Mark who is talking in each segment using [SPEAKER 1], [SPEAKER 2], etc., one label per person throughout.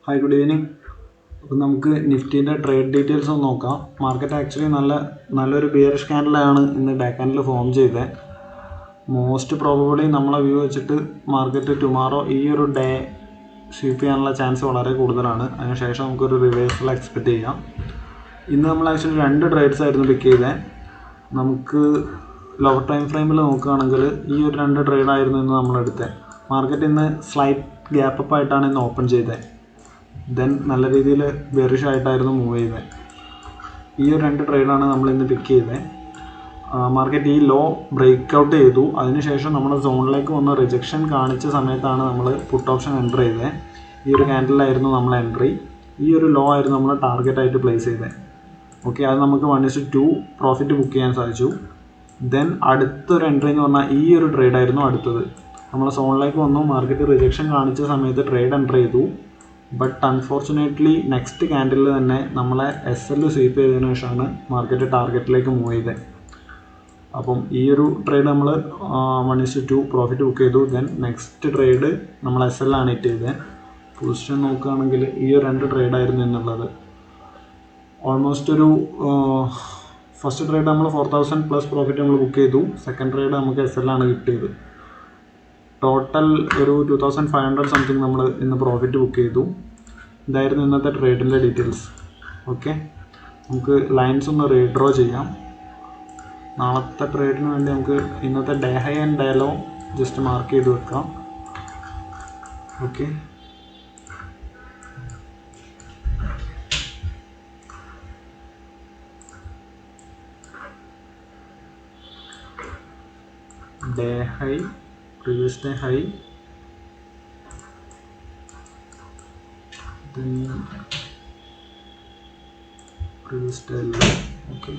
[SPEAKER 1] Hi, good evening. അപ്പോൾ നമുക്ക് നിഫ്റ്റീൻ്റെ trade details ഒന്ന് നോക്കാം. മാർക്കറ്റ് ആക്ച്വലി നല്ലൊരു ബിയറിഷ് ക്യാൻഡിലാണ് ഇന്ന് ഡേ ക്യാൻഡിൽ ഫോം ചെയ്തത്. മോസ്റ്റ് പ്രോബബിളി നമ്മളെ വ്യൂ വെച്ചിട്ട് മാർക്കറ്റ് ടുമാറോ ഈ ഒരു ഡേ സ്വീപ്പ് ചെയ്യാനുള്ള ചാൻസ് വളരെ കൂടുതലാണ്. അതിനുശേഷം നമുക്കൊരു റിവേഴ്സൽ എക്സ്പെക്റ്റ് ചെയ്യാം. ഇന്ന് നമ്മൾ ആക്ച്വലി 2 ട്രേഡ്സ് ആയിരുന്നു പിക്ക് ചെയ്തത്. നമുക്ക് ലോവർ ടൈം ഫ്രെയിമിൽ നോക്കുകയാണെങ്കിൽ ഈ ഒരു 2 ട്രേഡായിരുന്നു ഇന്ന് നമ്മളെടുത്തത്. മാർക്കറ്റ് ഇന്ന് സ്ലൈറ്റ് ഗ്യാപ്പ് അപ്പ് ആയിട്ടാണ് ഇന്ന് ഓപ്പൺ ചെയ്തത്. ദെൻ നല്ല രീതിയിൽ ബെറിഷ് ആയിട്ടായിരുന്നു മൂവ് ചെയ്തത്. ഈ ഒരു 2 ട്രേഡാണ് നമ്മൾ ഇന്ന് പിക്ക് ചെയ്തത്. മാർക്കറ്റ് ഈ ലോ ബ്രേക്ക് ഔട്ട് ചെയ്തു. അതിനുശേഷം നമ്മൾ സോണിലേക്ക് വന്ന റിജക്ഷൻ കാണിച്ച സമയത്താണ് നമ്മൾ പുട്ട് ഓപ്ഷൻ എൻ്റർ ചെയ്തത്. ഈ ഒരു ക്യാൻഡിലായിരുന്നു നമ്മൾ എൻട്രി. ഈ ഒരു ലോ ആയിരുന്നു നമ്മൾ ടാർഗറ്റായിട്ട് പ്ലേസ് ചെയ്തത്. ഓക്കെ, അത് നമുക്ക് 1:2 പ്രോഫിറ്റ് ബുക്ക് ചെയ്യാൻ സാധിച്ചു. ദെൻ അടുത്തൊരു എൻട്രി എന്ന് പറഞ്ഞാൽ ഈ ഒരു ട്രേഡായിരുന്നു അടുത്തത്. നമ്മൾ സോണിലേക്ക് വന്നു, മാർക്കറ്റ് റിജക്ഷൻ കാണിച്ച സമയത്ത് ട്രേഡ് എൻ്റർ ചെയ്തു. ബട്ട് അൺഫോർച്ചുനേറ്റ്ലി നെക്സ്റ്റ് ക്യാൻഡിൽ തന്നെ നമ്മളെ SL സ്വീപ്പ് ചെയ്തതിനു ശേഷമാണ് മാർക്കറ്റ് ടാർഗറ്റിലേക്ക് മൂവ് ചെയ്തത്. അപ്പം ഈ ഒരു ട്രേഡ് നമ്മൾ 1:2 പ്രോഫിറ്റ് ബുക്ക് ചെയ്തു. ദെൻ നെക്സ്റ്റ് ട്രേഡ് നമ്മൾ SL ആണ് ഹിറ്റ് ചെയ്തത്. പൊസിഷൻ നോക്കുകയാണെങ്കിൽ ഈ ഒരു 2 ട്രേഡായിരുന്നു എന്നുള്ളത്. ഓൾമോസ്റ്റ് ഒരു ഫസ്റ്റ് ട്രേഡ് നമ്മൾ 4000 പ്ലസ് പ്രോഫിറ്റ് നമ്മൾ ബുക്ക് ചെയ്തു. സെക്കൻഡ് ട്രേഡ് നമുക്ക് SL ആണ് കിട്ടിയത്. ടോട്ടൽ ഒരു 2500 സംതിങ് നമ്മൾ ഇന്ന് പ്രോഫിറ്റ് ബുക്ക് ചെയ്തു. ഇതായിരുന്നു ഇന്നത്തെ ട്രേഡിൻ്റെ ഡീറ്റെയിൽസ്. ഓക്കെ, നമുക്ക് ലൈൻസ് ഒന്ന് റീഡ്രോ ചെയ്യാം. നാളത്തെ ട്രേഡിന് വേണ്ടി നമുക്ക് ഇന്നത്തെ day high and day low just mark ചെയ്ത് വെക്കാം. Okay, day high, previous day high, then previous day low. Okay,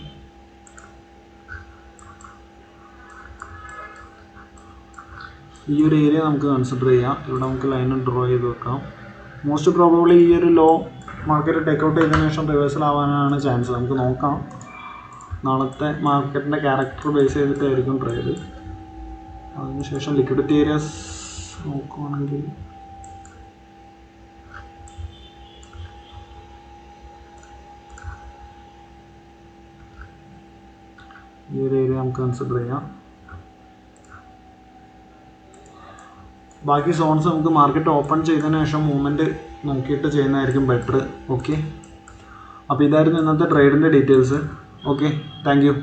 [SPEAKER 1] ഈ ഒരു ഏരിയ നമുക്ക് കൺസിഡർ ചെയ്യാം. ഇവിടെ നമുക്ക് ലൈൻ ഡ്രോ ചെയ്ത് വെക്കാം. മോസ്റ്റ് പ്രോബബ്ലി ഈ ഒരു ലോ മാർക്കറ്റ് ടേക്ക് ഔട്ട് ചെയ്തതിനു ശേഷം റിവേഴ്സൽ ആവാനാണ് ചാൻസ്. നമുക്ക് നോക്കാം. നാളത്തെ മാർക്കറ്റിൻ്റെ ക്യാരക്ടർ ബേസ് ചെയ്തിട്ടായിരിക്കും ട്രേഡ്. അതിനുശേഷം ലിക്വിഡിറ്റി ഏരിയാസ് നോക്കുകയാണെങ്കിൽ ഈ ഒരു ഏരിയ നമുക്ക് കൺസിഡർ ചെയ്യാം. ബാക്കി സോൺസ് നമുക്ക് മാർക്കറ്റ് ഓപ്പൺ ചെയ്തതിന് ശേഷം മൂവ്മെൻറ്റ് നോക്കിയിട്ട് ചെയ്യുന്നതായിരിക്കും ബെറ്റർ. ഓക്കെ, അപ്പോൾ ഇതായിരുന്നു ഇന്നത്തെ ട്രേഡിൻ്റെ ഡീറ്റെയിൽസ്. Okay, thank you.